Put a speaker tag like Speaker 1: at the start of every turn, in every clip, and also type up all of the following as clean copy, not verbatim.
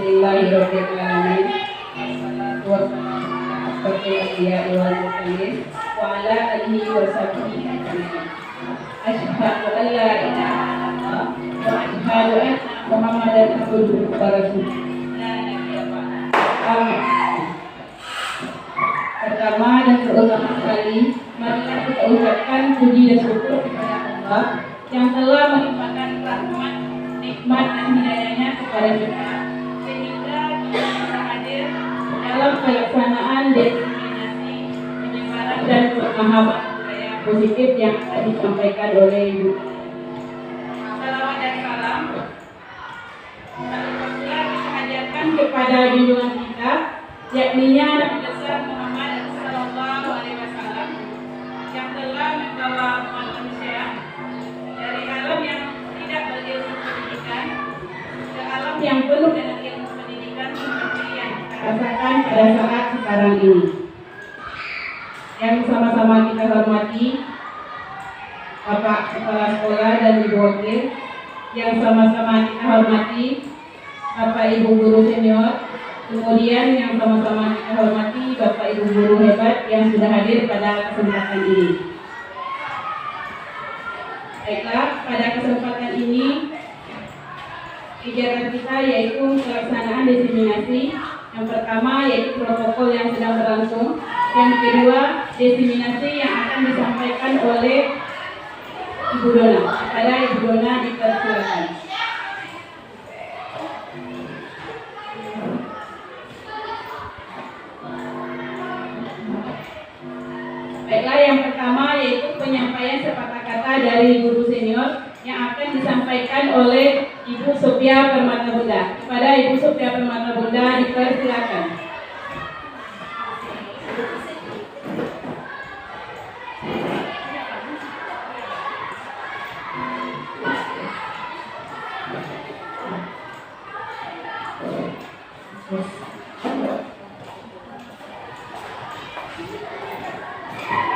Speaker 1: Alhamdulillahirabbil alamin. Wassalatu wassalamu ala asyrofil anbiya'i wal mursalin wa ala alihi wa sahbihi ajma'in. Asyhadu an la ilaha illallah wa asyhadu anna Muhammadan abduhu wa rasuluh. Pertama dan terutama sekali, marilah kita ucapkan puji dan syukur kepada Allah yang telah melimpahkan rahmat, nikmat dan hidayahnya kepada kita, sehingga kita bisa hadir dalam pelaksanaan diseminasi penyebaran dan pemahaman budaya positif yang akan disampaikan oleh Ibu. Salawat dan salam kita hadirkan kepada junjungan kita, yakni Nabi besar Muhammad Sallallahu Alaihi Wasallam, yang telah membawa manusia dari alam yang tidak berilmu pendidikan ke alam yang penuh dengan ilmu pendidikan seperti yang kita rasakan pada saat sekarang ini. Yang sama-sama kita hormati Bapak Kepala Sekolah dan Ibu Wakil, yang sama-sama kita hormati Bapak Ibu Guru Senior, kemudian yang sama-sama kita hormati Bapak Ibu Guru hebat yang sudah hadir pada kesempatan ini. Baiklah, pada kesempatan ini kegiatan kita yaitu pelaksanaan diseminasi. Yang pertama yaitu protokol yang sedang berlangsung. Yang kedua, diseminasi yang akan disampaikan oleh Ibu Dona. Kepada Ibu Dona dipersilakan. Baiklah, yang pertama yaitu penyampaian sepatah kata dari guru senior yang akan disampaikan oleh Ibu Sophia Permata Bunda. Kepada Ibu Sophia Permata Bunda dipersilakan.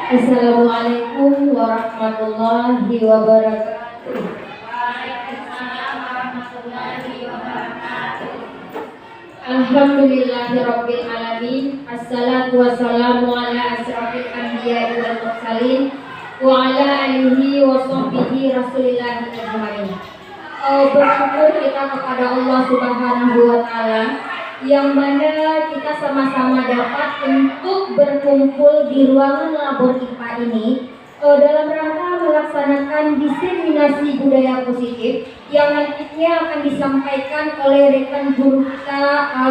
Speaker 2: Assalamualaikum warahmatullahi wabarakatuh.
Speaker 3: Waalaikumsalam warahmatullahi wabarakatuh.
Speaker 2: Alhamdulillahirabbil alamin. Assalatu wassalamu ala asyrofil anbiya'i wal mursalin wa ala alihi wa sahbihi rasulillahi ajmain. Bersyukur kita kepada Allah Subhanahu wa taala yang mana kita sama-sama dapat untuk berkumpul di ruangan labor IPA ini dalam rangka melaksanakan diseminasi budaya positif yang nantinya akan disampaikan oleh rekan guru kita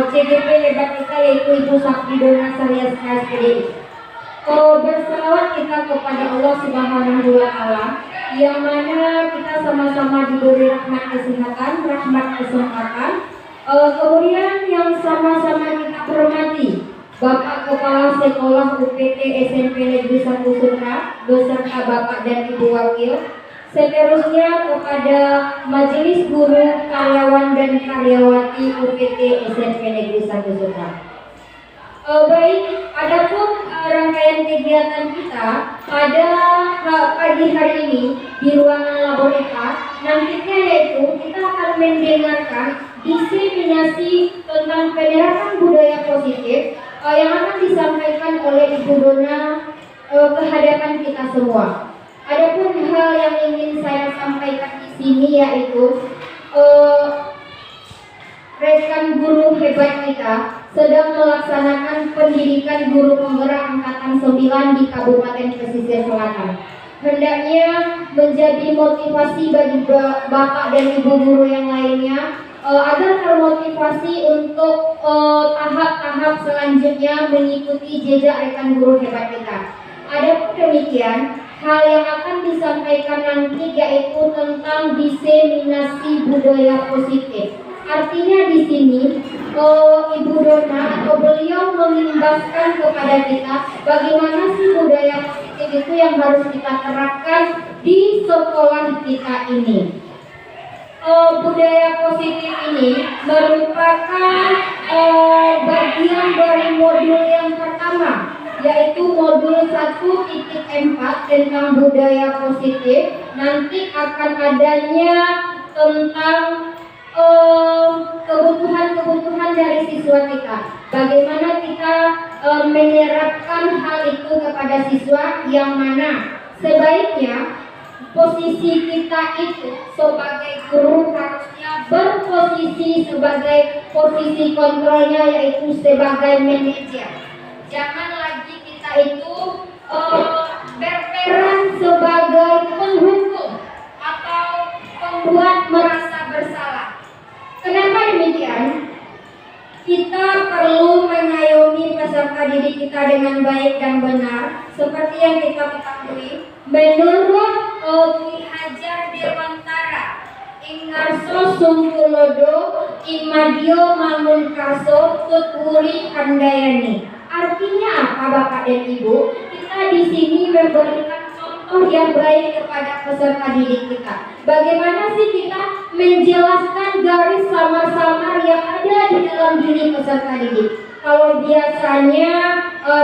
Speaker 2: CGP hebat kita yaitu Ibu Sapridona Sarya SPDI. Berselawat kita kepada Allah Subhanahu wa taala yang mana kita sama-sama diberi rahmat kesehatan, rahmat kesempatan. Kemudian yang sama-sama kita hormati Bapak Kepala Sekolah UPT SMP Negeri 1 Sutra beserta Bapak dan Ibu Wakil. Seterusnya kepada Majelis Guru, Karyawan dan Karyawati UPT SMP Negeri 1 Sutra. Baik, adapun rangkaian kegiatan kita pada pagi hari ini di ruangan labor IPA nantinya yaitu kita akan mendengarkan diseminasi tentang penerapan budaya positif yang akan disampaikan oleh Ibu Dona ke hadapan kita semua. Adapun hal yang ingin saya sampaikan di sini yaitu rekan guru hebat kita sedang melaksanakan pendidikan guru penggerak angkatan 9 di Kabupaten Pesisir Selatan. Hendaknya menjadi motivasi bagi Bapak dan Ibu guru yang lainnya agar termotivasi untuk tahap-tahap selanjutnya mengikuti jejak rekan guru hebat kita. Adapun demikian, hal yang akan disampaikan nanti yaitu tentang diseminasi budaya positif. Artinya di sini Ibu Dona atau beliau mengimbaskan kepada kita bagaimana sih budaya positif itu yang harus kita terapkan di sekolah kita ini. Budaya positif ini merupakan bagian dari modul yang pertama, yaitu modul 1.4 tentang budaya positif. Nanti akan adanya tentang kebutuhan dari siswa kita. Bagaimana kita menerapkan hal itu kepada siswa, yang mana sebaiknya posisi kita itu sebagai guru harusnya berposisi sebagai posisi kontrolnya, yaitu sebagai manajer. Jangan lagi kita itu berperan sebagai penghukum atau membuat merasa bersalah. Kenapa demikian? Kita perlu mengayomi peserta didik kita dengan baik dan benar, seperti yang kita ketahui. Menurut Ki Hajar Dewantara, Ingarso Sungkulodo, Imadio Mangunkarso, Tuturi Handayani. Artinya apa, Bapak dan Ibu? Kita di sini memberikan contoh yang baik kepada peserta didik kita. Bagaimana sih kita menjelaskan garis samar-samar yang ada di dalam diri peserta didik? Kalau biasanya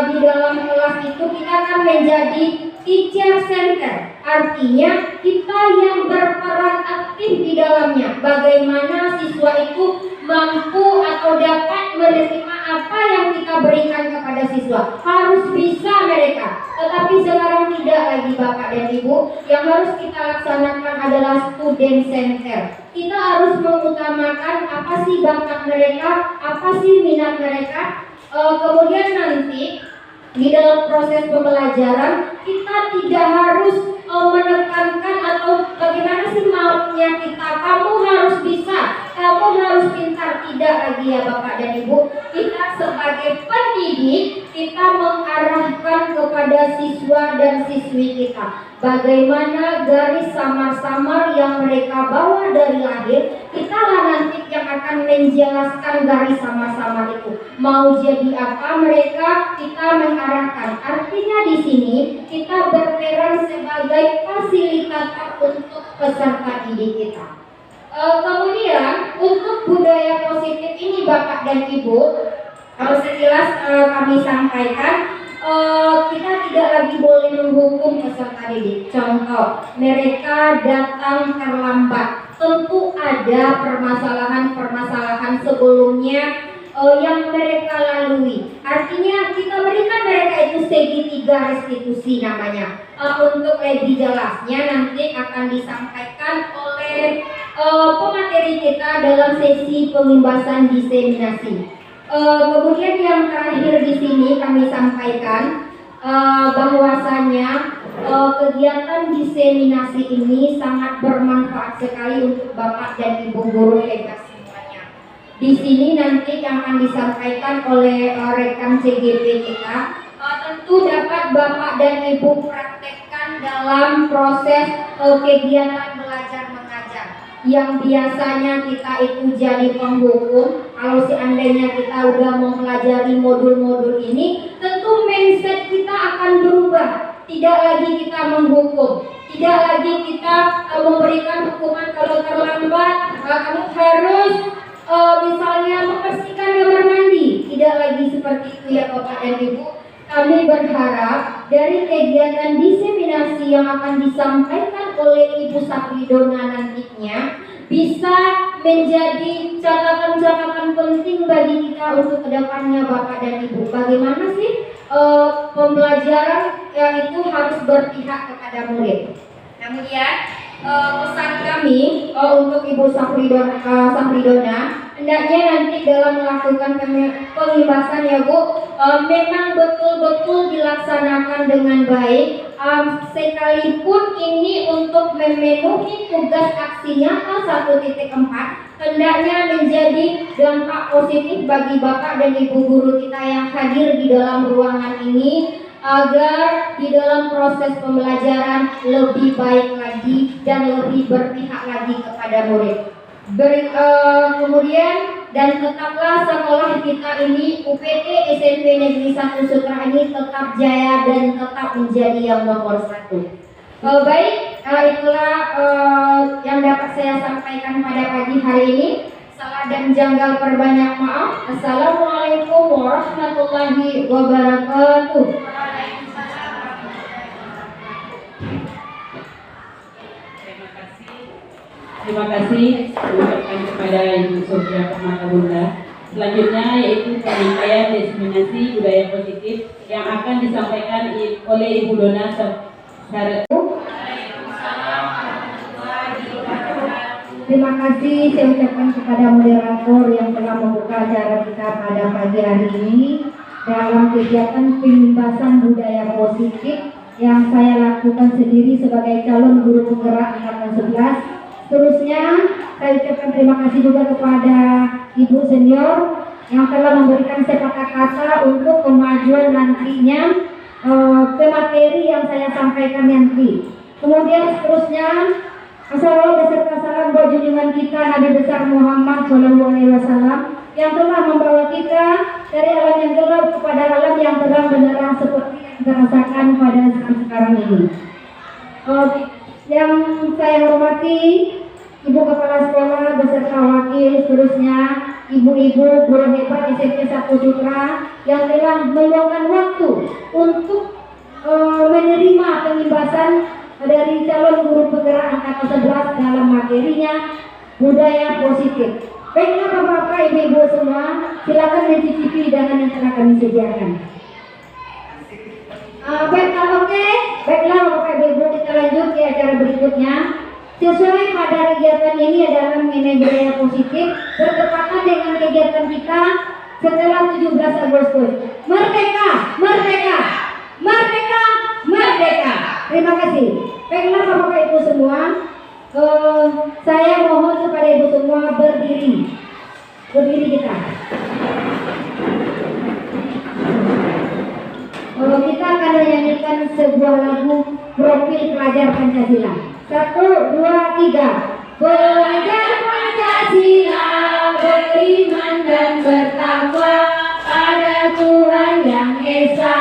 Speaker 2: di dalam kelas itu kita akan menjadi teacher center, artinya kita yang berperan aktif di dalamnya. Bagaimana siswa itu mampu atau dapat menerima apa yang kita berikan kepada siswa, harus bisa mereka. Tetapi sekarang tidak lagi, Bapak dan Ibu. Yang harus kita laksanakan adalah student center. Kita harus mengutamakan apa sih bakat mereka, apa sih minat mereka. Kemudian nanti di dalam proses pembelajaran kita tidak harus menekankan atau bagaimana sih maunya kita, kamu harus bisa, kamu harus pintar. Tidak lagi ya Bapak dan Ibu. Kita sebagai pendidik, kita mengarahkan kepada siswa dan siswi kita bagaimana garis samar-samar yang mereka bawa dari lahir. Kitalah nanti yang akan menjelaskan garis samar-samar itu mau jadi apa mereka, kita mengarahkan. Artinya di sini kita berperan sebagai fasilitator untuk peserta didik kita. Kemudian untuk budaya positif ini Bapak dan Ibu, sekilas kami sampaikan, kita tidak lagi boleh menghukum peserta didik. Contoh, mereka datang terlambat, tentu ada permasalahan-permasalahan sebelumnya yang mereka lalui. Artinya kita berikan mereka itu segitiga restitusi namanya. Untuk lebih jelasnya nanti akan disampaikan oleh pemateri kita dalam sesi pembahasan diseminasi. Kemudian yang terakhir di sini kami sampaikan bahwasanya kegiatan diseminasi ini sangat bermanfaat sekali untuk Bapak dan Ibu guru hebat semuanya. Di sini nanti yang akan disampaikan oleh rekan CGP kita tentu dapat Bapak dan Ibu praktekkan dalam proses kegiatan belajar mengajar. Yang biasanya kita itu jadi penghukum, kalau seandainya kita udah mempelajari modul-modul ini, tentu mindset kita akan berubah. Tidak lagi kita menghukum, tidak lagi kita memberikan hukuman kalau terlambat, kamu harus misalnya membersihkan kamar mandi. Tidak lagi seperti itu ya Bapak dan Ibu. Kami berharap dari kegiatan diseminasi yang akan disampaikan oleh Ibu Sapridona nantinya bisa menjadi catatan-catatan penting bagi kita untuk kedepannya Bapak dan Ibu. Bagaimana sih pembelajaran itu harus berpihak kepada murid. Kemudian pesan kami untuk Ibu Sapridona, hendaknya nanti dalam melakukan pembahasan ya Bu, memang betul-betul dilaksanakan dengan baik. Sekalipun ini untuk memenuhi tugas aksi nyata 1.4, hendaknya menjadi dampak positif bagi Bapak dan Ibu guru kita yang hadir di dalam ruangan ini, agar di dalam proses pembelajaran lebih baik lagi dan lebih berpihak lagi kepada murid. Kemudian dan tetaplah sekolah kita ini UPT SMP Negeri 1 Sutra ini tetap jaya dan tetap menjadi yang nomor 1. Baik, itulah yang dapat saya sampaikan pada pagi hari ini. Salah dan janggal perbanyak maaf. Assalamualaikum warahmatullahi wabarakatuh.
Speaker 1: Terima kasih Terima kasih diucapkan kepada Ibu Sofia Permata Bunda. Selanjutnya yaitu penyampaian diseminasi budaya positif yang akan disampaikan oleh Ibu Dona secara.
Speaker 2: Terima kasih saya ucapkan kepada moderator yang telah membuka acara kita pada pagi hari ini dalam kegiatan pembebasan budaya positif yang saya lakukan sendiri sebagai calon guru penggerak angkatan 11. Seterusnya saya ucapkan terima kasih juga kepada Ibu Senior yang telah memberikan sepatah kata untuk kemajuan nantinya materi yang saya sampaikan nanti. Kemudian seterusnya Assalamualaikum beserta salam buat junjungan kita Nabi besar Muhammad SAW yang telah membawa kita dari alam yang gelap kepada alam yang terang benderang seperti yang kita rasakan pada sekarang ini. Yang saya hormati Ibu Kepala Sekolah beserta wakil, seterusnya ibu-ibu guru hebat SMP 1 Sutra yang telah meluangkan waktu untuk menerima pembebasan dari calon guru penggerak angkatan 11 dalam materinya budaya positif. Baiklah Bapak-bapak, Ibu-ibu semua, silakan mencicipi hidangan yang telah kami sediakan. Baiklah, oke. Baiklah Bapak Ibu, kita lanjut ke acara berikutnya. Sesuai pada kegiatan ini adalah mengenai budaya positif bertepatan dengan kegiatan kita setelah 17 Agustus. Merdeka, merdeka, merdeka, merdeka. Terima kasih. Baiklah Bapak Ibu semua, saya mohon kepada Ibu semua berdiri. Berdiri kita. Kita akan menyanyikan sebuah lagu profil pelajar Pancasila. 1, 2, 3. Belajar Pancasila, beriman dan bertakwa pada Tuhan yang Esa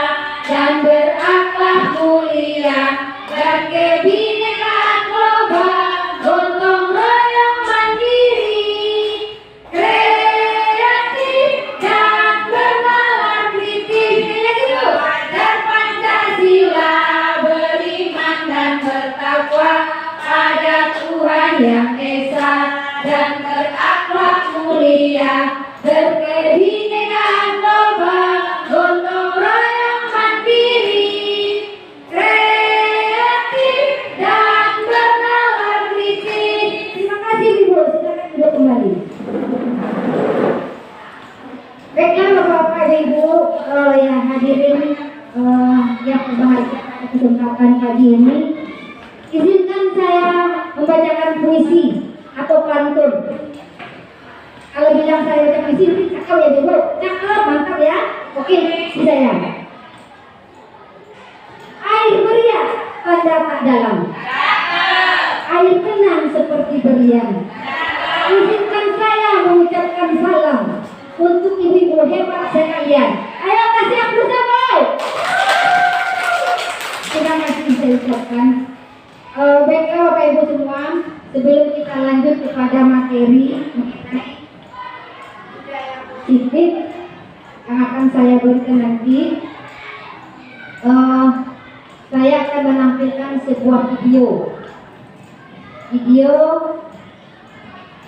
Speaker 2: dan berakhlak mulia dan kebinekaan global, gotong royong mandiri, kreatif dan bernalar kritis. Belajar Pancasila, beriman dan bertakwa pada Tuhan yang Esa dan berakhlak mulia, berkebinekaan global, gotong royong mandiri, kreatif dan bernalar kritis. Terima kasih Ibu, silakan duduk kembali. Baiklah Bapak Ibu yang hadirin yang berbahagia pada kesempatan pagi ini, izinkan saya membacakan puisi atau pantun. Kalau bilang saya baca puisi, cakep ya Ibu? Cakep, mantap ya. Oke, si saya. Air meriah, tanda tak dalam. Air tenang seperti berlian. Izinkan saya mengucapkan salam untuk ibu-ibu hebat sekalian. Ayo kasih aplaus dulu. Terima kasih saya ucapkan. Baiklah Bapak Ibu semua, sebelum kita lanjut kepada materi mengenai budaya positif yang akan saya berikan nanti, saya akan menampilkan sebuah video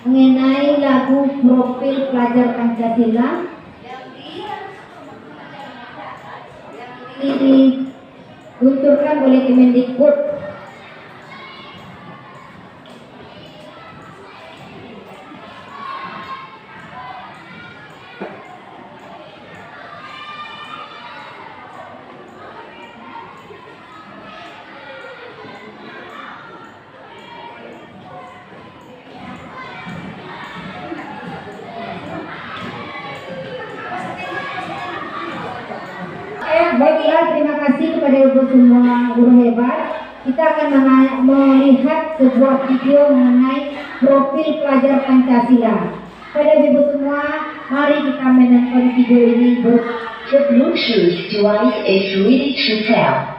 Speaker 2: mengenai lagu profil pelajar Pancasila yang diluncurkan oleh Kemendikbud. Baiklah, terima kasih kepada ibu semua guru hebat. Kita akan melihat sebuah video mengenai profil pelajar Pancasila. Pada ibu semua, mari kita menonton video ini.
Speaker 4: The Bluetooth device is ready to pair.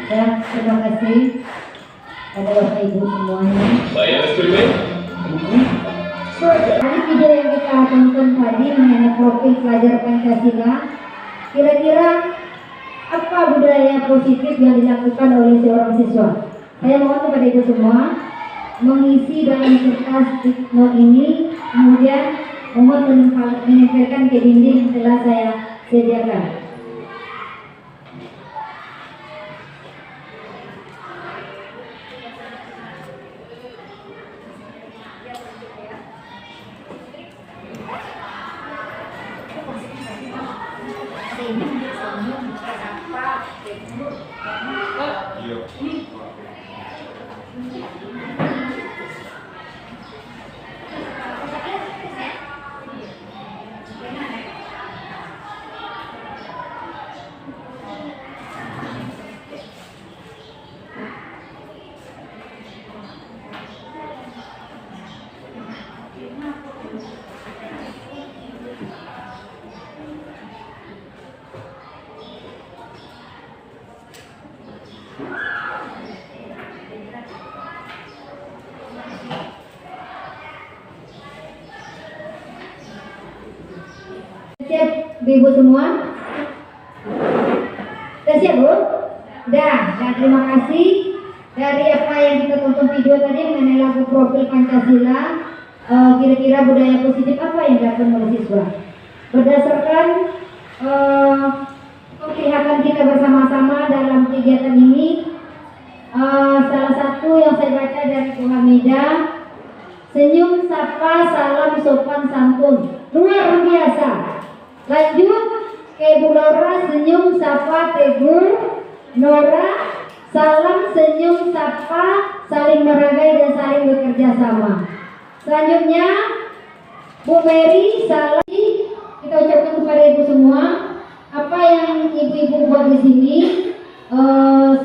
Speaker 2: Ya, terima kasih pada Bapak Ibu semuanya. Tadi video yang kita tonton tadi mengenai profil pelajar Pancasila, kira-kira apa budaya positif yang dilakukan oleh seorang siswa? Saya mohon kepada Ibu semua mengisi dalam kertas note ini, kemudian mohon menempelkan ke dinding yang telah saya sediakan. Siap Ibu semua? Sudah siap Bu? Dah, terima kasih. Dari apa yang kita tonton video tadi mengenai lagu profil Pancasila, kira-kira budaya positif apa yang dilakukan oleh siswa? Berdasarkan kegiatan kita bersama-sama dalam kegiatan ini, salah satu yang saya baca dari Bu Hamidah, senyum, sapa, salam, sopan, santun, luar biasa. Lanjut ke Bu Nora, senyum, sapa, tegur, Nora, salam, senyum, sapa, saling menghargai dan saling bekerja sama. Selanjutnya Bu Mary, salam. Kita ucapkan kepada Ibu semua apa yang Ibu-ibu buat di sini.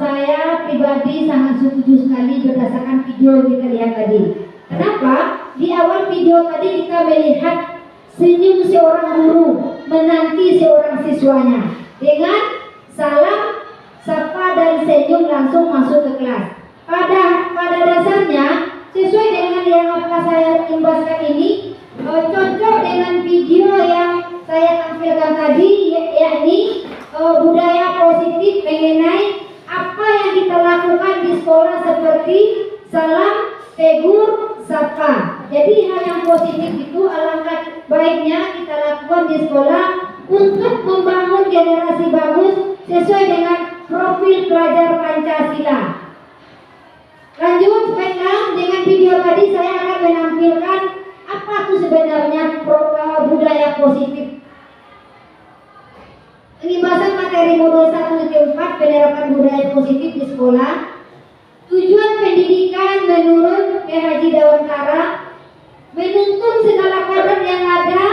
Speaker 2: Saya pribadi sangat setuju sekali berdasarkan video yang kita lihat tadi. Kenapa? Di awal video tadi kita melihat senyum seorang guru. menanti seorang siswanya dengan salam, sapa dan senyum langsung masuk ke kelas. Pada dasarnya sesuai dengan yang akan saya imbaskan ini, cocok dengan video yang saya tampilkan tadi, yakni budaya positif mengenai apa yang kita lakukan di sekolah seperti salam, tegur, sapa. Jadi hal yang positif itu alangkah baiknya kita lakukan di sekolah untuk membangun generasi bagus sesuai dengan profil pelajar Pancasila. Lanjut, baiklah, dengan video tadi saya akan menampilkan apa itu sebenarnya budaya positif. Pembahasan materi modul 1-4 penerapan budaya positif di sekolah. Tujuan pendidikan menurut Haji Dawantara menuntun segala kodrat yang ada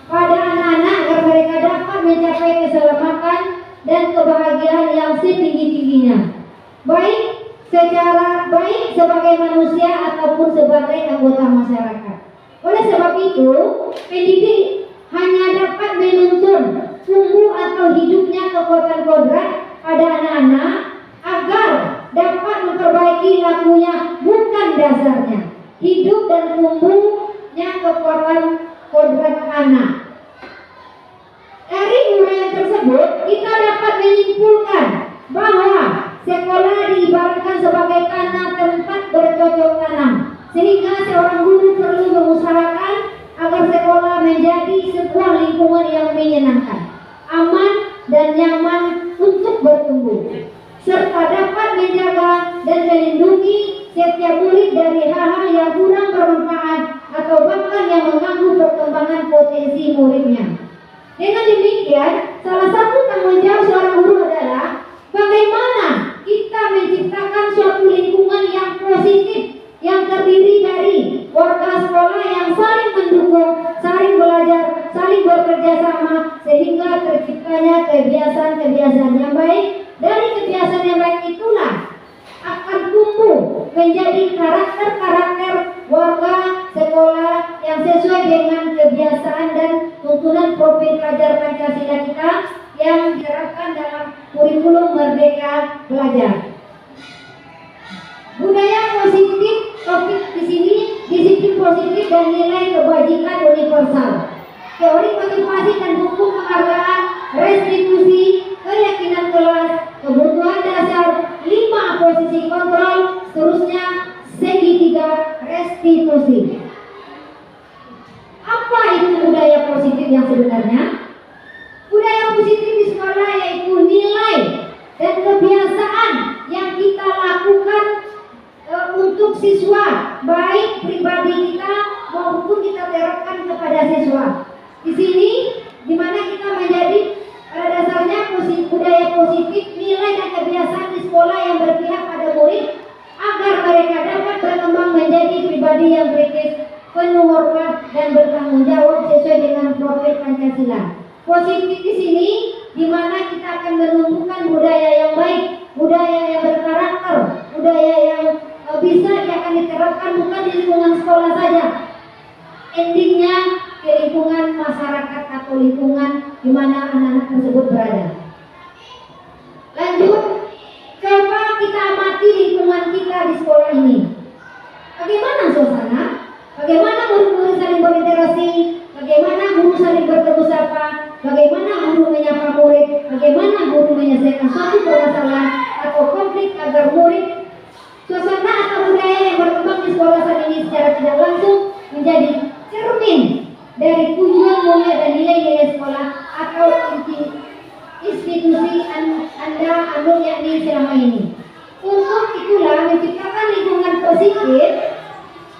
Speaker 2: pada anak-anak agar mereka dapat mencapai keselamatan dan kebahagiaan yang setinggi-tingginya, baik sebagai manusia ataupun sebagai anggota masyarakat. Oleh sebab itu, pendidik hanya dapat menuntun tumbuh atau hidupnya kekuatan kodrat pada anak-anak agar dapat memperbaiki lakunya, bukan dasarnya. Hidup dan tumbuhnya kekuatan kodrat anak. Dari uraian tersebut, kita dapat menyimpulkan bahwa sekolah diibaratkan sebagai tanah tempat bercocok tanam, sehingga seorang guru perlu mengusahakan agar sekolah menjadi sebuah lingkungan yang menyenangkan, aman dan nyaman untuk bertumbuh, serta dapat menjaga dan melindungi setiap murid dari hal-hal yang kurang bermanfaat atau bahkan yang mengganggu perkembangan potensi muridnya. Dengan demikian, salah satu tanggung jawab seorang guru adalah bagaimana kita menciptakan suatu lingkungan yang positif, yang terdiri dari warga sekolah yang saling mendukung, saling belajar, saling bekerja sama, sehingga terciptanya kebiasaan-kebiasaan yang baik. Dari kebiasaan yang baik itulah akan tumbuh menjadi karakter-karakter warga sekolah yang sesuai dengan kebiasaan dan tuntunan profil pelajar Pancasila kita yang diterapkan dalam kurikulum Merdeka Belajar. Budaya positif, topik di sini disiplin positif dan nilai kebajikan universal. Teori motivasi dan buku penghargaan, restitusi, keyakinan kelas, kebutuhan dasar, 5 posisi kontrol, seterusnya segitiga restitusi. Apa itu budaya positif yang sebenarnya? Budaya positif di sekolah yaitu nilai dan kebiasaan yang kita lakukan untuk siswa, baik pribadi kita maupun kita terapkan kepada siswa. Di sini, di mana kita menjadi pada dasarnya budaya positif, nilai dan kebiasaan di sekolah yang berpihak pada murid agar mereka dapat berkembang menjadi pribadi yang kritis, penuh hormat dan bertanggung jawab sesuai dengan profil Pancasila. Positif di sini, di mana kita akan menumbuhkan budaya yang baik, budaya yang berkarakter, budaya yang bisa akan diterapkan bukan di lingkungan sekolah saja, endingnya ke lingkungan masyarakat atau lingkungan di mana anak-anak tersebut berada. Lanjut, coba kita amati lingkungan kita di sekolah ini. Bagaimana suasana? Bagaimana murid-murid saling berinteraksi? Bagaimana guru saling bertemu sapa? Bagaimana guru menyapa murid? Bagaimana guru menyelesaikan suatu permasalahan atau konflik agar murid? Suasana atau budaya yang berkembang di sekolah saat ini secara tidak langsung menjadi cermin dari tujuan mulia dan nilai-nilai sekolah atau institusi Anda anut yakni selama ini. Untuk itulah menciptakan lingkungan positif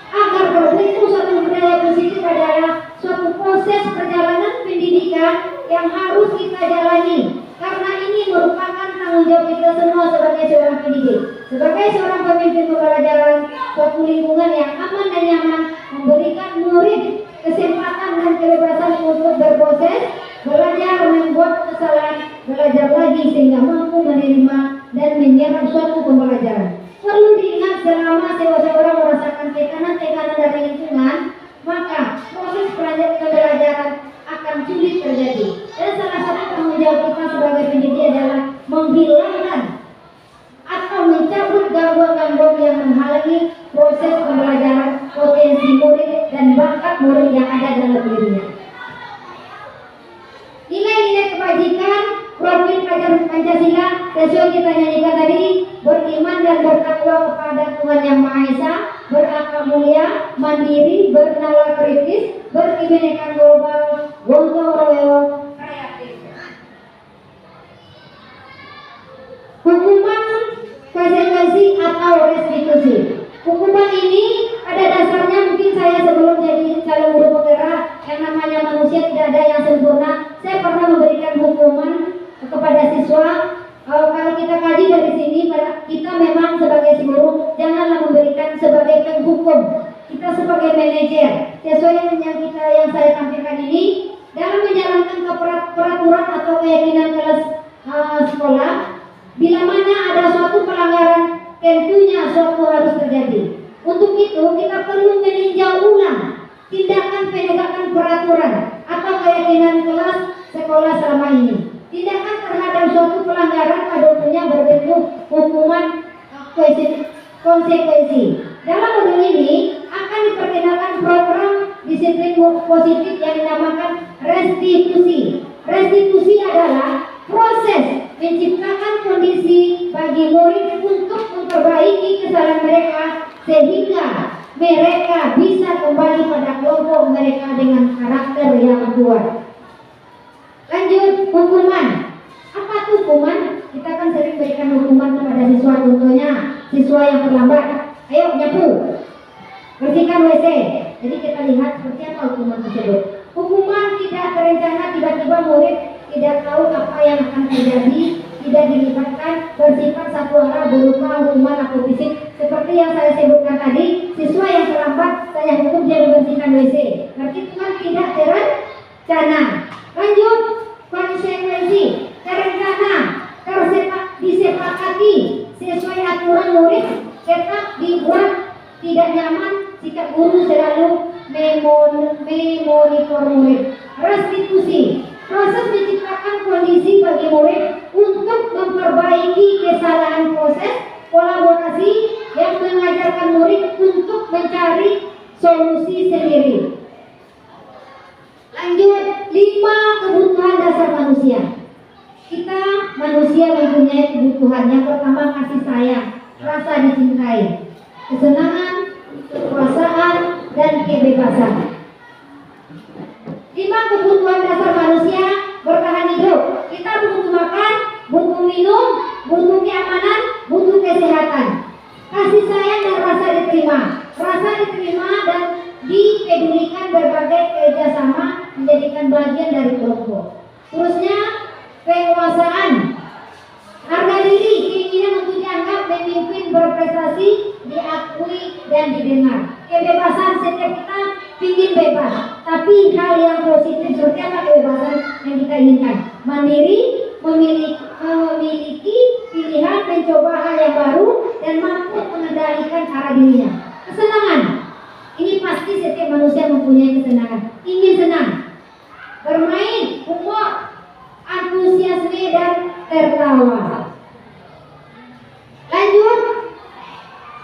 Speaker 2: agar terbentuk suatu budaya positif adalah suatu proses perjalanan pendidikan yang harus kita jalani, karena ini merupakan tanggung jawab kita semua sebagai seorang pendidik, sebagai seorang pemimpin pembelajaran. Suatu lingkungan yang aman dan nyaman memberikan murid kesempatan dan kebebasan untuk berproses, belajar, membuat kesalahan, belajar lagi sehingga mampu menerima dan menyerap suatu pembelajaran. Perlu diingat, selama seseorang merasakan tekanan dari lingkungan, maka proses pembelajaran akan sulit terjadi. murid yang ada dalam dirinya. Nilai-nilai kebajikan, profil pelajaran Pancasila sesuai kita nyanyikan tadi, beriman dan bertakwa kepada Tuhan Yang Maha Esa, berakal mulia, mandiri, bernalar kritis, berkebinekaan global, gotong royong, kreatif. Hukuman konsekuensi atau restitusi. Hukuman ini pada dasarnya mungkin saya sebelum jadi calon guru penggerak, yang namanya manusia tidak ada yang sempurna. Saya pernah memberikan hukuman kepada siswa. Kalau kita kaji dari sini, kita memang sebagai guru janganlah memberikan sebagai penghukum. Kita sebagai manajer, sesuai yang saya tampilkan ini, dalam menjalankan peraturan atau keyakinan kelas sekolah, bila mana ada suatu pelanggaran, tentunya suatu harus terjadi. Untuk itu kita perlu meninjau ulang tindakan penegakan peraturan atau keyakinan kelas sekolah selama ini. Tindakan terhadap suatu pelanggaran pada umumnya berbentuk hukuman konsekuensi. Dalam modul ini akan diperkenalkan program disiplin positif yang dinamakan restitusi. Restitusi adalah proses menciptakan kondisi bagi murid untuk memperbaiki kesalahan mereka sehingga mereka bisa kembali pada kelompok mereka dengan karakter yang kuat. Lanjut, hukuman. Apa tuh hukuman? Kita kan sering berikan hukuman kepada siswa, contohnya siswa yang terlambat, ayo nyapu, bersihkan WC. Jadi kita lihat seperti apa hukuman tersebut. Hukuman tidak terencana, tiba-tiba murid tidak tahu apa yang akan terjadi, tidak dilibatkan, bersifat satu arah berupa hukuman atau fisik. Seperti yang saya sebutkan tadi, siswa yang terlambat saya hukum dia membersihkan WC. Berarti itu kan tidak terencana. Lanjut, konsekuensi. Terencana, disepakati sesuai aturan murid, tetap dibuat tidak nyaman jika guru selalu memonitor murid. Restitusi, proses menciptakan kondisi bagi murid untuk memperbaiki kesalahan proses kolaborasi yang mengajarkan murid untuk mencari solusi sendiri. Lanjut, 5 kebutuhan dasar manusia. Kita manusia mempunyai kebutuhan. Yang pertama kasih sayang, rasa dicintai, kesenangan, kekuasaan, dan kebebasan. 5 kebutuhan dasar manusia bertahan hidup. Kita butuh makan, butuh minum, butuh keamanan, butuh kesehatan. Kasih sayang dan rasa diterima. Rasa diterima dan dipedulikan berbagai kerjasama menjadikan bagian dari kelompok. Terusnya penguasaan, harga diri, keinginan untuk dianggap memimpin, berprestasi, diakui dan didengar. Kebebasan, setiap kita ingin bebas, tapi hal yang positif seperti apa kebebasan yang kita inginkan? Mandiri, memiliki pilihan, mencoba hal yang baru, dan mampu mengendalikan arah dirinya. Kesenangan, ini pasti setiap manusia mempunyai kesenangan, ingin senang, bermain, humor, antusiasme dan tertawa. Lanjut,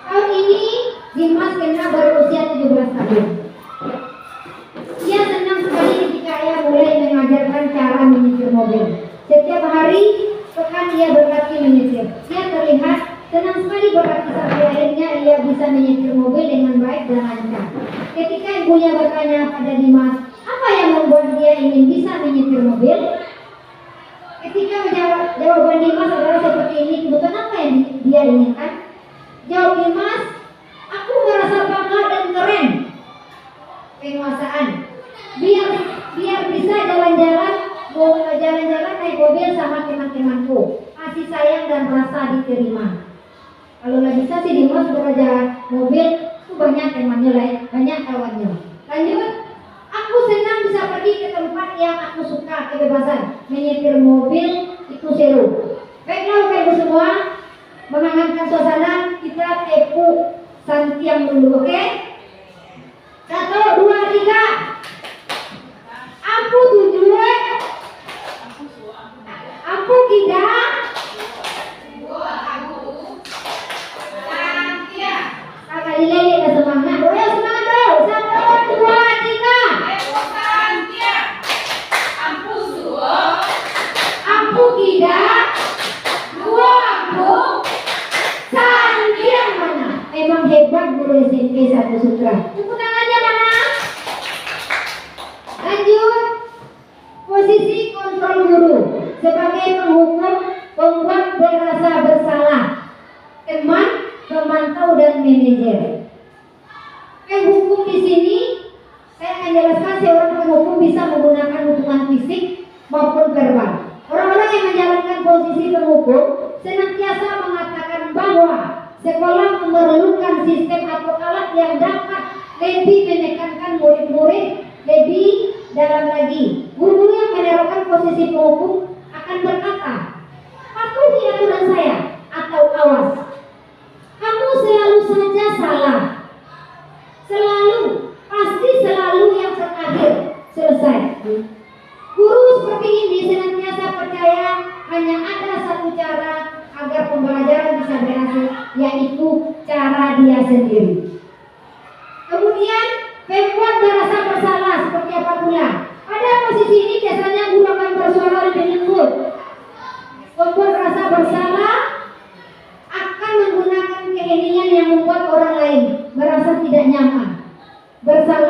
Speaker 2: tahun ini Dimas Kena berusia 17 tahun. Ia senang sekali ketika ia mulai mengajarkan cara menyetir mobil. Setiap hari pekan ia berlatih menyetir. Ia terlihat senang sekali berlatih sampai akhirnya ia bisa menyetir mobil dengan baik dan lancar. Ketika ibunya bertanya pada Dimas, apa yang membuat dia ingin bisa menyetir mobil? Ketika jawaban Dimas adalah seperti ini, kebutuhan apa yang dia inginkan? Jawab Dimas, aku merasa bangga dan keren. Penguasaan, biar bisa jalan-jalan naik mobil sama teman-temanku. Kasih sayang dan rasa diterima. Kalau nggak bisa sih Dimas belajar mobil, itu banyak temannya lah, banyak kawannya. Lanjut. Aku senang bisa pergi ke tempat yang aku suka, kebebasan. Menyetir mobil itu seru. Baiklah Bapak Ibu semua, menghangatkan suasana, kita tepu santiang dulu, oke? 1, 2, 3. Aku tujuh, aku tidak. Kakak Lili ada semangat, boleh semangat dong. 1, 2, 3.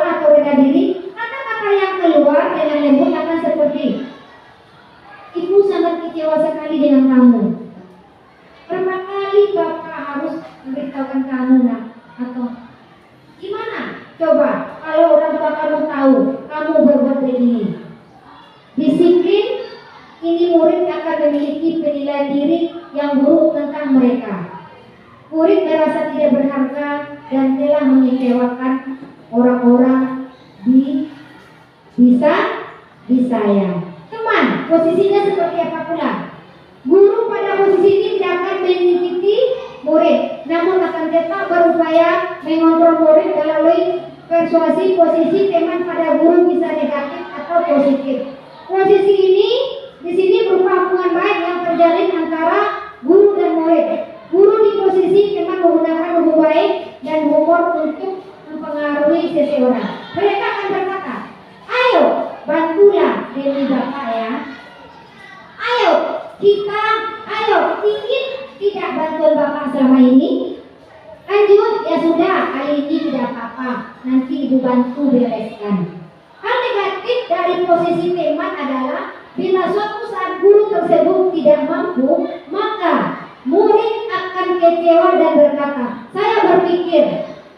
Speaker 2: salah atau rendah diri, kata-kata yang keluar dengan lembut akan seperti, ibu sangat kecewa sekali dengan kamu. Berapa kali bapak harus memberitahukan kamu nak? Atau gimana? Coba kalau orang tua kamu tahu kamu berbuat begini. Disiplin ini murid akan memiliki penilaian diri yang buruk tentang mereka. Murid merasa tidak berharga dan telah mengecewakan orang-orang di disayang. Teman, posisinya seperti apa pula? Guru pada posisi ini tidak akan menyakiti murid, namun akan tetap berupaya mengontrol murid melalui persuasi. Posisi teman pada guru bisa negatif atau positif. Posisi ini di sini berupa hubungan baik yang terjalin antara guru dan murid. Guru di posisi teman menggunakan hubungan baik dan humor untuk mempengaruhi seseorang. Mereka akan berkata, ayo bantulah demi bapak ya. Ayo ingin tidak bantuan bapak selama ini. Lanjut, ya sudah, kali ini tidak apa-apa, nanti ibu bantu bereskan. Hal negatif dari posisi teman adalah bila suatu saat guru tersebut tidak mampu, maka murid akan kecewa dan berkata, saya berpikir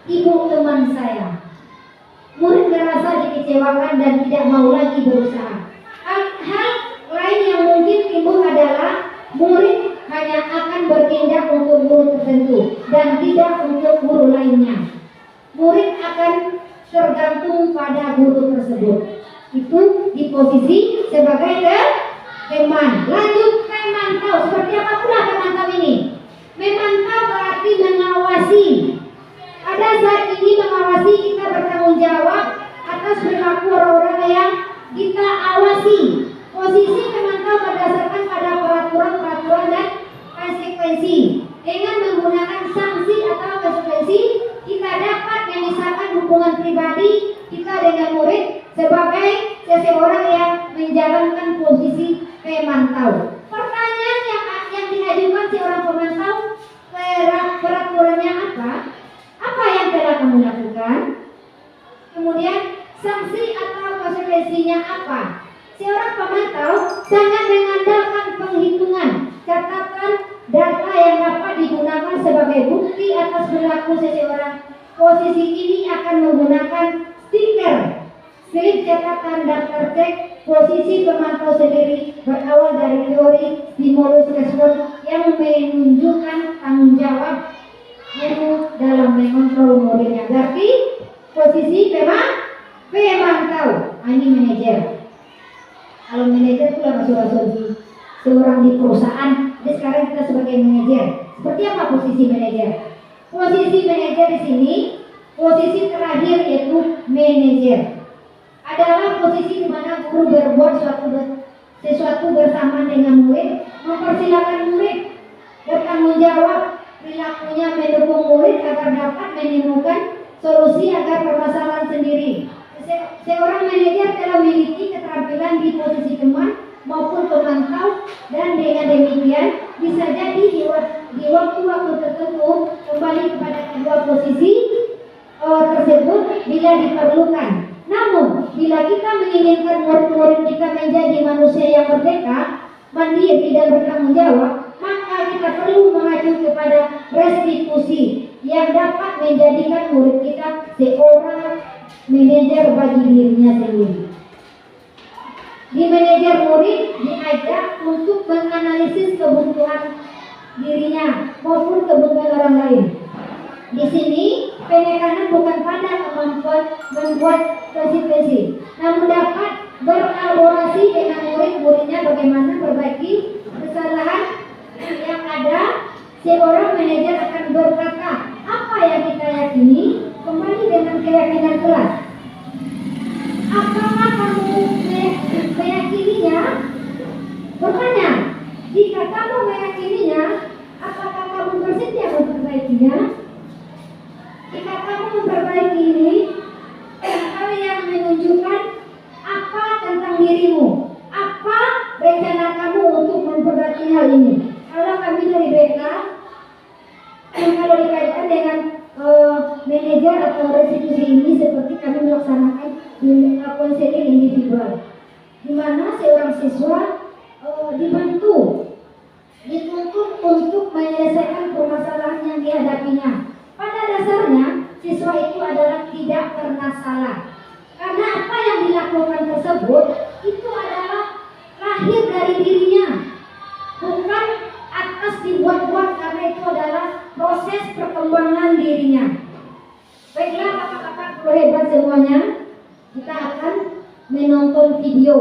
Speaker 2: ibu teman saya. Murid merasa dikecewakan dan tidak mau lagi berusaha. Hal lain yang mungkin timbul adalah murid hanya akan bertindak untuk guru tertentu dan tidak untuk guru lainnya. Murid akan tergantung pada guru tersebut. Itu di posisi sebagai teman. Lanjut, memantau. Seperti apa pula memantau ini? Memantau berarti mengawasi. Pada saat ini mengawasi, kita bertanggung jawab atas perilaku orang-orang yang kita awasi. Posisi memantau berdasarkan pada peraturan dan konsekuensi. Dengan menggunakan sanksi atau konsekuensi, kita dapat memisahkan hubungan pribadi kita dengan murid sebagai seseorang yang menjalankan posisi pemantau. Pertanyaan yang diajukan seorang pemantau, peraturannya apa? Apa yang telah kamu lakukan? Kemudian sanksi atau konsekuensinya apa? Seorang pemantau sangat mengandalkan penghitungan, catatan, data yang dapat digunakan sebagai bukti atas perilaku seseorang. Posisi ini akan menggunakan stiker, slip catatan daftar cek. Posisi pemantau sendiri berawal dari teori stimulus respons yang menunjukkan tanggung jawab guru dalam mengontrol muridnya. Berarti posisi pemantau, ini manajer. Kalau manajer itu masuk seorang di perusahaan. Jadi sekarang kita sebagai manajer. Seperti apa posisi manajer? Posisi manajer di sini, posisi terakhir yaitu manajer. Adalah posisi di mana guru berbuat sesuatu bersama dengan murid, mempersilakan murid bertanggung jawab perilakunya, mendukung murid agar dapat menemukan solusi agar permasalahan sendiri. Seorang manajer telah memiliki keterampilan di posisi teman maupun pemantau, dan dengan demikian bisa jadi di waktu-waktu tertentu kembali kepada kedua posisi tersebut bila diperlukan. Namun bila kita menginginkan murid-murid kita menjadi manusia yang merdeka, mandiri dan bertanggung jawab, maka kita perlu mengacu kepada restitusi yang dapat menjadikan murid kita seorang manajer bagi dirinya sendiri. Di manajer murid diajak untuk menganalisis kebutuhan dirinya maupun kebutuhan orang lain. Di sini penekanan bukan pada kemampuan membuat konsekuensi, namun dapat berkolaborasi dengan murid-muridnya bagaimana memperbaiki kesalahan yang ada. Seorang manajer akan berkata, apa yang kita yakini kembali dengan keyakinan kelas. Apakah kamu meyakininya? Bertanya, jika kamu meyakininya, apakah kamu bersedia memperbaikinya? Jika kamu memperbaiki ini, hal yang menunjukkan apa tentang dirimu, apa rencana kamu untuk memperbaiki hal ini. Kalau kami dari BK, kalau dikaitkan dengan manajer atau restitusi ini, seperti kami konseling individual, di mana seorang siswa dituntut untuk menyelesaikan permasalahan yang dihadapinya. Pada dasarnya, siswa itu adalah tidak pernah salah, karena apa yang dilakukan tersebut itu adalah lahir dari dirinya, bukan atas dibuat-buat, karena itu adalah proses perkembangan dirinya. Baiklah kakak-kakak guru hebat semuanya, kita akan menonton video.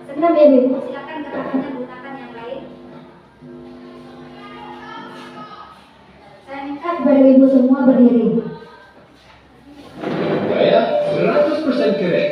Speaker 2: Senang ya Ibu, silakan gerakannya gunakan yang lain. Saya minta kepada Ibu semua berdiri.
Speaker 5: Gaya 100% keren.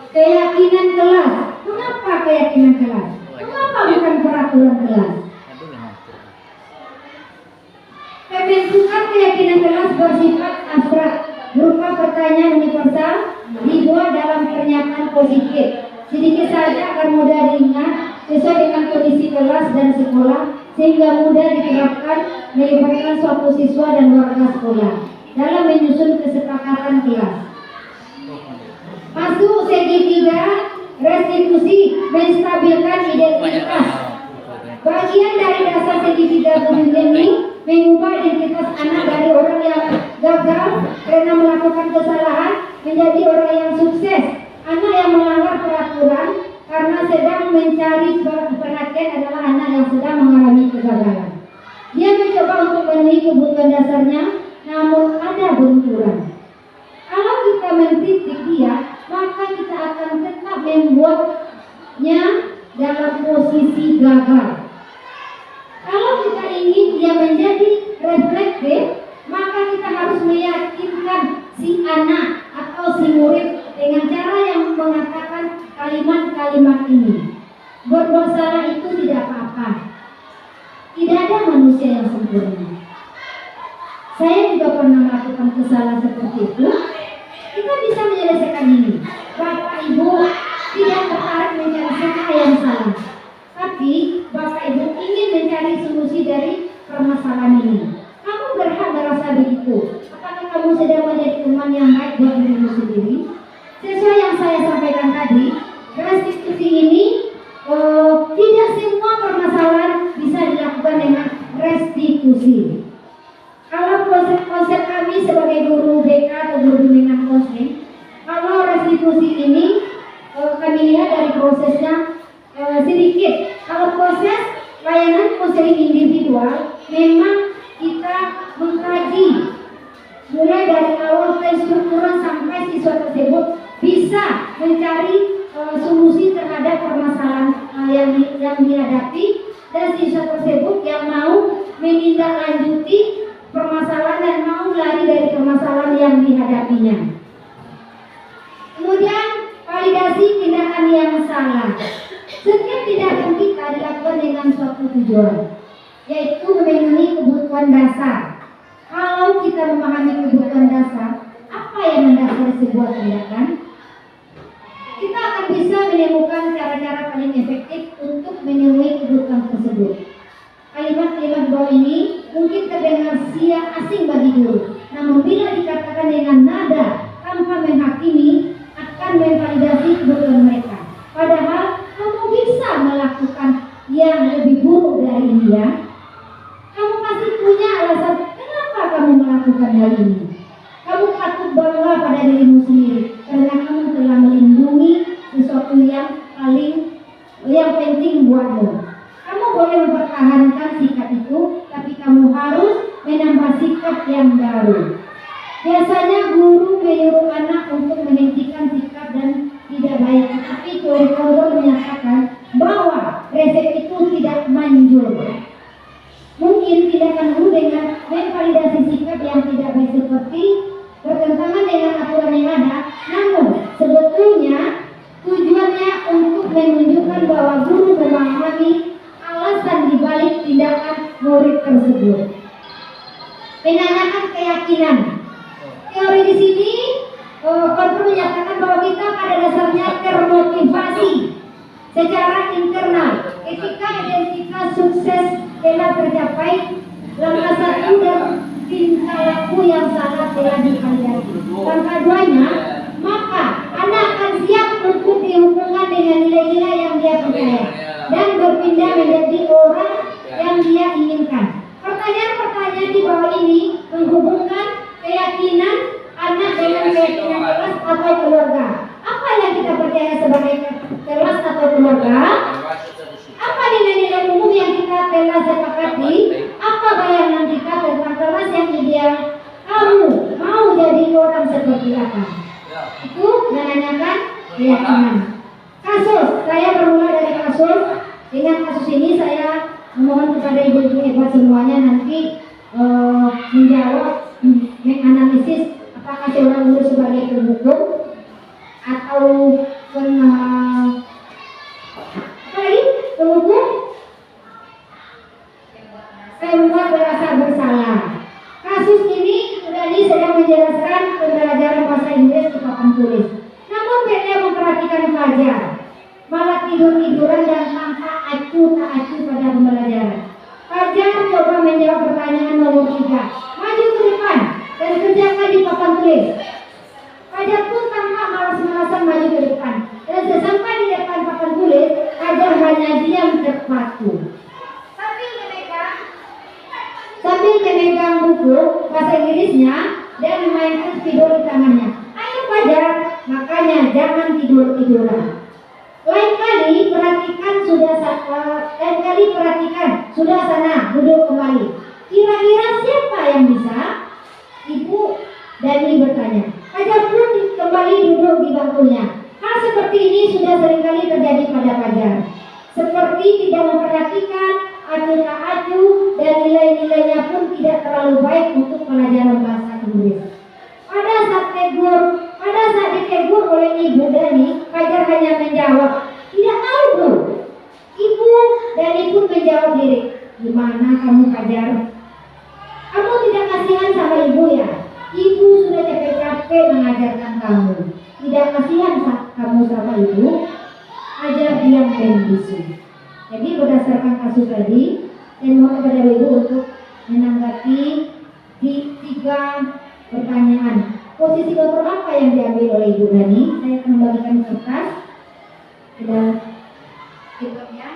Speaker 2: Keyakinan kelas. Kenapa keyakinan kelas? Kenapa bukan peraturan kelas? Pembentukan keyakinan kelas bersifat abstrak, berupa pertanyaan universal dibuat dalam pernyataan positif. Sedikit saja akan mudah diingat sesuai dengan kondisi kelas dan sekolah, sehingga mudah diterapkan melibatkan suatu siswa dan warga sekolah dalam menyusun kesepakatan kelas. Masuk segi 3, restitusi menstabilkan identitas 3-7 ini mengubah identitas anak dari orang yang gagal karena melakukan kesalahan menjadi orang yang sukses. Anak yang melanggar peraturan karena sedang mencari perhatian adalah anak yang sedang mengalami kegagalan. Dia mencoba untuk memenuhi kebutuhan dasarnya, namun ada benturan. Kalau kita mengkritik dia, maka kita akan tetap membuatnya dalam posisi gagal. Kalau kita ingin dia menjadi reflektif, maka kita harus meyakinkan si anak atau si murid dengan cara yang mengatakan kalimat-kalimat ini. Berbuat salah itu tidak apa-apa. Tidak ada manusia yang sempurna. Saya juga pernah melakukan kesalahan seperti itu. Kita bisa menyelesaikan ini. Bapak Ibu tidak tertarik mencari siapa yang salah, tapi Bapak Ibu ingin mencari solusi dari permasalahan ini. Kamu berhak merasa begitu. Apakah kamu sedang menjadi teman yang baik buat dirimu sendiri? Sesuai yang saya sampaikan tadi, restitusi ini tidak semua permasalahan bisa dilakukan dengan restitusi. Kalau konsep kami sebagai guru BK atau guru bimbingan konseling, kalau restitusi ini kami lihat dari prosesnya sedikit. Kalau proses layanan konseling individual, memang kita mengkaji mulai dari awal penstrukturan sampai siswa tersebut bisa mencari solusi terhadap permasalahan yang dihadapi, dan siswa tersebut yang mau menindaklanjuti permasalahan dan mau lari dari permasalahan yang dihadapinya. Kemudian validasi tindakan yang salah. Setiap tindakan kita dilakukan dengan suatu tujuan, yaitu memenuhi kebutuhan dasar. Kalau kita memahami kebutuhan dasar, apa yang mendasari sebuah tindakan, kita akan bisa menemukan cara-cara paling efektif untuk memenuhi kebutuhan tersebut. Kalimat-kalimat bawah ini mungkin terdengar asing bagi guru, namun bila dikatakan dengan nada tanpa menghakimi, akan memvalidasi kebutuhan mereka. Padahal kamu bisa melakukan yang lebih buruk dari ini ya. Kamu pasti punya alasan kenapa kamu melakukan hal ini. Kamu patut bangga pada dirimu sendiri karena kamu telah melindungi sesuatu yang penting buatmu. Kamu boleh mempertahankan sikap itu, tapi kamu harus menambah sikap yang baru. Biasanya guru menyuruh anak untuk menghentikan sikap dan tidak baik, tetapi teori menyatakan bahwa resep itu tidak manjur. Mungkin tindakan guru dengan memvalidasi sikap yang tidak baik seperti bertentangan dengan aturan yang ada, namun sebetulnya tujuannya untuk menunjukkan bahwa guru memahami alasan dibalik tindakan murid tersebut. Menanyakan keyakinan. Teori di sini Kontrol menyatakan bahwa kita pada dasarnya termotivasi secara internal ketika identitas sukses telah tercapai. Langkah 1 dan tingkah laku yang salah telah divalidasi. Langkah 2-nya, maka anak akan siap untuk dihubungkan dengan nilai-nilai yang dia percaya dan berpindah menjadi orang yang dia inginkan. Pertanyaan-pertanyaan di bawah ini menghubungkan keyakinan anak dengan keyakinan kelas atau keluarga. Apa yang kita percaya sebagai kelas atau keluarga? Apa nilai-nilai umum yang kita telah sepakati? Apa bayangan kita tentang kelas yang ideal? Kamu mau jadi orang seperti apa? Itu menanyakan keyakinan. Kasus, saya bermula dari kasus. Dengan kasus ini saya memohon kepada ibu-ibu hebat semuanya nanti menjawab, menganalisis apakah seorang guru sebagai pendukung atau pendukung membuat merasa bersalah. Kasus ini tadi sedang menjelaskan pembelajaran bahasa Inggris di papan tulis. Namun dia memperhatikan pelajar, malah tidur-tiduran dan tanpa acuh tak acuh pada pembelajaran. Pelajar coba menjawab pertanyaan nomor 3. Maju ke depan dan kerjakan di papan tulis. Pelajar pun tanpa malas-malasan maju ke depan. Dan sesampai di depan papan tulis, pelajar hanya diam terpaku. Tapi mereka memegang buku bahasa Inggrisnya dan memainkan spidol di tangannya. Ayo Fajar, makanya jangan tidur-tiduran. Lain kali perhatikan sudah sana duduk kembali. Kira-kira siapa yang bisa? Ibu Dani bertanya. Fajar pun kembali duduk di bangkunya. Hal seperti ini sudah seringkali terjadi pada Fajar. Seperti tidak memperhatikan acuh tak acuh dan nilai-nilainya pun tidak terlalu baik untuk pelajaran bahasa Inggris. Pada saat ditegur oleh Ibu Dani, Fajar hanya menjawab, tidak tahu Bu. Ibu Dani pun menjawab lirik, gimana kamu Fajar? Kamu tidak kasihan sama ibu ya? Ibu sudah capek-capek mengajarkan kamu. Tidak kasihan kamu sama ibu? Ajar diam dan bisu. Jadi berdasarkan kasus tadi, saya mohon kepada ibu untuk menanggapi di 3 pertanyaan. Posisi kontrol apa yang diambil oleh Ibu Dani? Saya akan membagikan kertas. Sudah ya.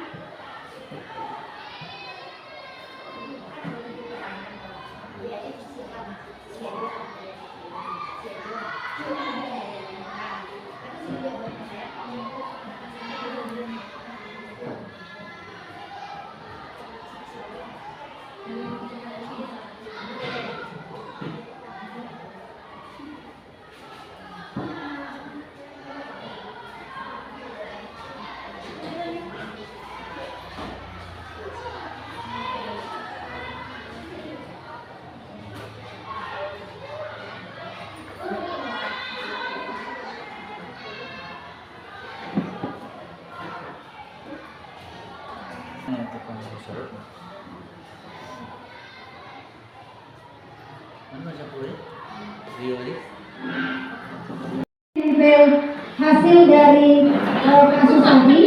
Speaker 2: Hasil dari kasus tadi.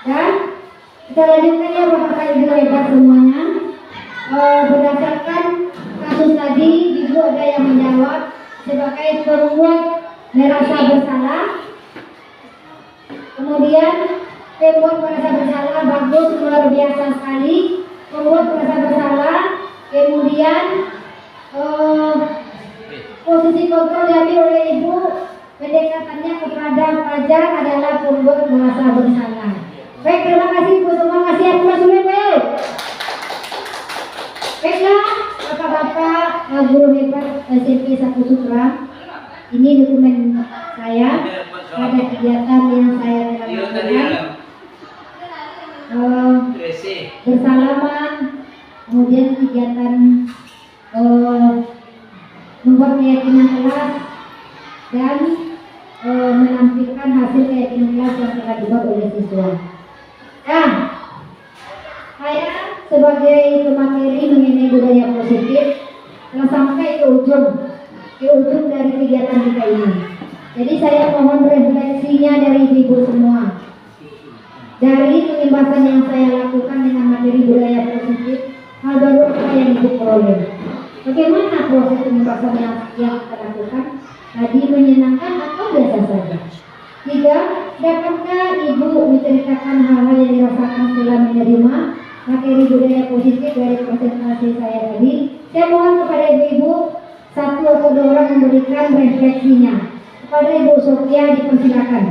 Speaker 2: Dan kita lanjutkan ya Bapak Ibu hebat semuanya. Berdasarkan kasus tadi, Ibu ada yang menjawab sebagai pembuat merasa bersalah. Kemudian pembuat merasa bersalah bagus, luar biasa sekali. Pembuat merasa bersalah. Kemudian posisi kontrol diambil oleh Ibu. Pendekatannya kepada Fajar adalah pembuat merasa bersalah. Baik, terima kasih Bu semua, kasih aplaus dulu. Baiklah, Bapak-bapak guru hebat SMP 1 Sutra, ini dokumen saya pada kegiatan yang saya lakukan. Bersalaman, kemudian kegiatan membuat keyakinan kelas dan menampilkan hasil keyakinan kelas yang telah dibuat oleh siswa. Nah, saya sebagai pemateri mengenai budaya positif telah sampai ke ujung dari kegiatan kita ini. Jadi saya mohon refleksinya dari ibu semua. Dari pembahasan yang saya lakukan dengan materi budaya positif, hal baru apa yang ibu peroleh? Bagaimana proses pembahasan yang kita lakukan? Tadi menyenangkan atau biasa saja? 3. Dapatkah Ibu menceritakan hal-hal yang dirasakan setelah menerima materi budaya positif dari presentasi saya tadi? Saya mohon kepada Ibu 1 atau 2 orang memberikan refleksinya. Kepada Ibu Sofia dipersilakan.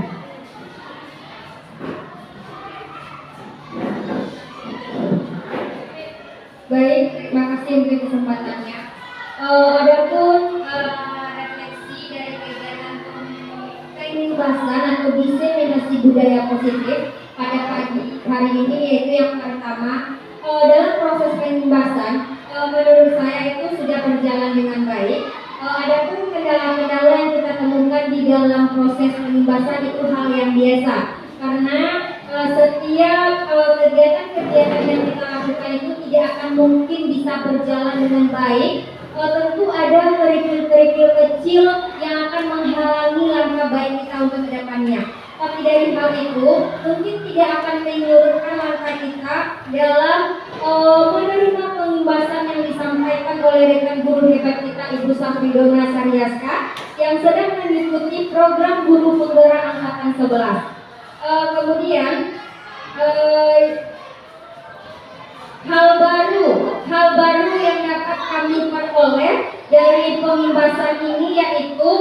Speaker 3: Baik, terima kasih untuk kesempatannya. Adapun refleksi dari kegiatan pembahasan atau diseminasi budaya positif pada pagi hari ini, yaitu yang pertama, dalam proses pembahasan menurut saya itu sudah berjalan dengan baik. Adapun kendala-kendala yang kita temukan di dalam proses pembahasan itu hal yang biasa, karena
Speaker 2: setiap kegiatan-kegiatan yang kita lakukan itu tidak akan mungkin bisa berjalan dengan baik. Tentu ada kerikil-kerikil kecil yang akan menghalangi langkah baik kita untuk kedepannya. Tapi dari hal itu mungkin tidak akan menyurutkan langkah kita dalam menerima pembahasan yang disampaikan oleh rekan guru hebat kita Ibu Safridona Saryaska yang sedang mengikuti program guru penggerak angkatan 11. Kemudian hal baru yang dapat kami peroleh dari pembahasan ini yaitu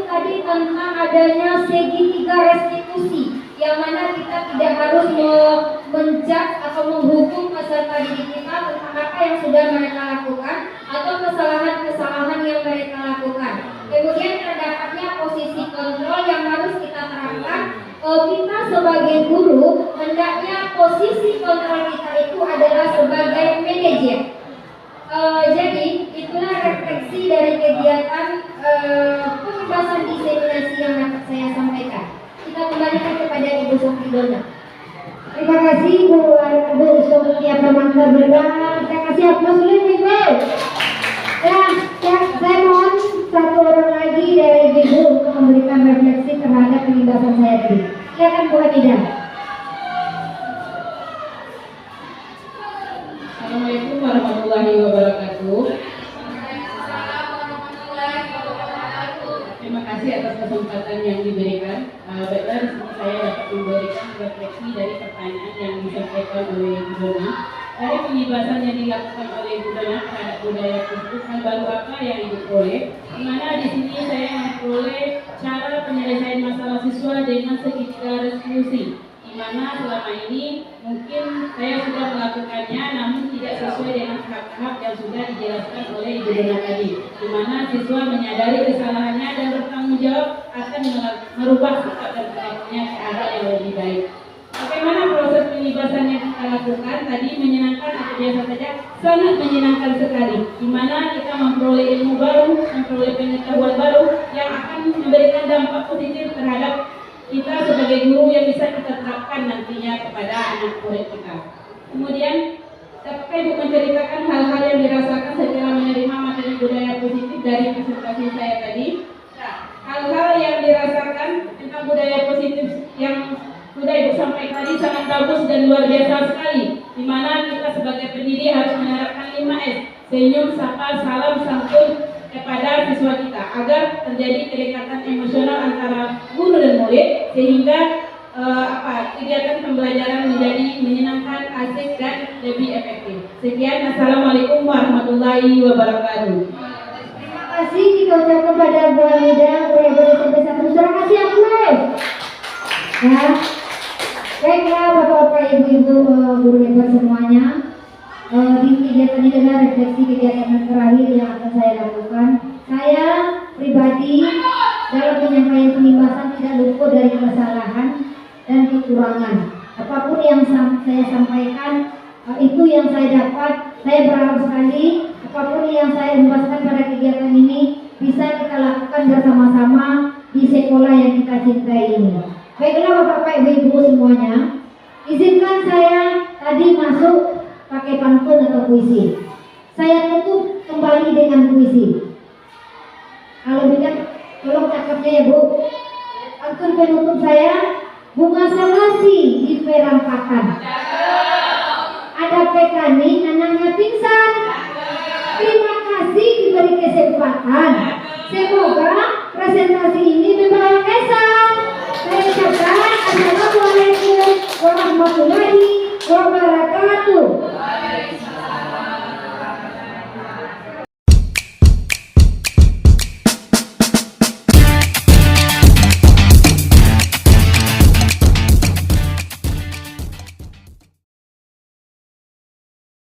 Speaker 2: tadi tentang adanya segitiga restitusi, yang mana kita tidak harus menjudge atau menghukum peserta didik kita tentang apa yang sudah mereka lakukan atau kesalahan-kesalahan yang mereka lakukan. Kemudian terdapatnya posisi kontrol yang harus kita terapkan. Kita sebagai guru hendaknya posisi kontrol kita itu adalah sebagai manajer. Jadi itulah refleksi dari kegiatan pembahasan diseminasi yang dapat saya sampaikan. Kita kembalikan kepada Ibu Safridona.
Speaker 3: Terima kasih Bu Sofia Pramanta Berga. Terima kasih aplaus dulu Ibu. Saya mohon satu orang lagi dari Ibu untuk memberikan refleksi terhadap pembahasan saya tadi. Silakan Bu Hamidah.
Speaker 1: Assalamualaikum warahmatullahi wabarakatuh. Terima kasih atas kesempatan yang diberikan. Baiklah, di sini saya dapat memberikan refleksi dari pertanyaan yang disampaikan oleh Ibu Dona. Dari pembahasan yang dilakukan oleh Ibu Dona terhadap budaya positif, hal baru apa yang Ibu peroleh? Di mana di sini saya memperoleh cara penyelesaian masalah siswa dengan segitiga restitusi. Di mana selama ini mungkin saya sudah melakukannya namun tidak sesuai dengan tahap-tahap yang sudah dijelaskan oleh Ibu Dona tadi. Di mana siswa menyadari kesalahannya dan bertanggung jawab akan merubah sikap dan perilakunya ke arah yang lebih baik. Bagaimana proses pelibasan yang kita lakukan tadi? Menyenangkan atau biasa saja? Sangat menyenangkan sekali. Di mana kita memperoleh ilmu baru, memperoleh pengetahuan baru yang akan memberikan dampak positif terhadap kita sebagai guru yang bisa kita terapkan nantinya kepada anak murid kita. Kemudian, dapat Ibu menceritakan hal-hal yang dirasakan setelah menerima materi budaya positif dari presentasi saya tadi? Nah, hal-hal yang dirasakan tentang budaya positif yang sudah Ibu sampaikan tadi sangat bagus dan luar biasa sekali. Di mana kita sebagai pendidik harus menerapkan 5S: senyum, sapa, salam, santun kepada siswa kita agar terjadi kedekatan emosional antara guru dan murid sehingga kegiatan pembelajaran menjadi menyenangkan, asik dan lebih efektif. Sekian, assalamualaikum warahmatullahi wabarakatuh.
Speaker 3: Terima kasih kita ucapkan kepada Bu Hamidah, Bu SMP 1. Terima kasih aplaus. Ya. Baiklah Bapak-bapak, Ibu-ibu, guru hebat semuanya. Di kegiatan ini adalah refleksi kegiatan yang terakhir yang akan saya lakukan. Saya pribadi dalam penyampaian pembahasan tidak luput dari kesalahan dan kekurangan. Apapun yang saya sampaikan, itu yang saya dapat. Saya berharap sekali apapun yang saya membahaskan pada kegiatan ini bisa kita lakukan bersama-sama di sekolah yang kita cintai ini. Baiklah Bapak-bapak, Ibu-ibu semuanya, izinkan saya tadi masuk pakai pantun atau puisi. Saya tutup kembali dengan puisi. Kalau tidak, tolong cakapnya ya Bu. Pantun penutup saya: bunga selasi di perampakan, ada pekani anaknya pingsan. Terima kasih diberi kesempatan. Semoga presentasi ini membawa kesan.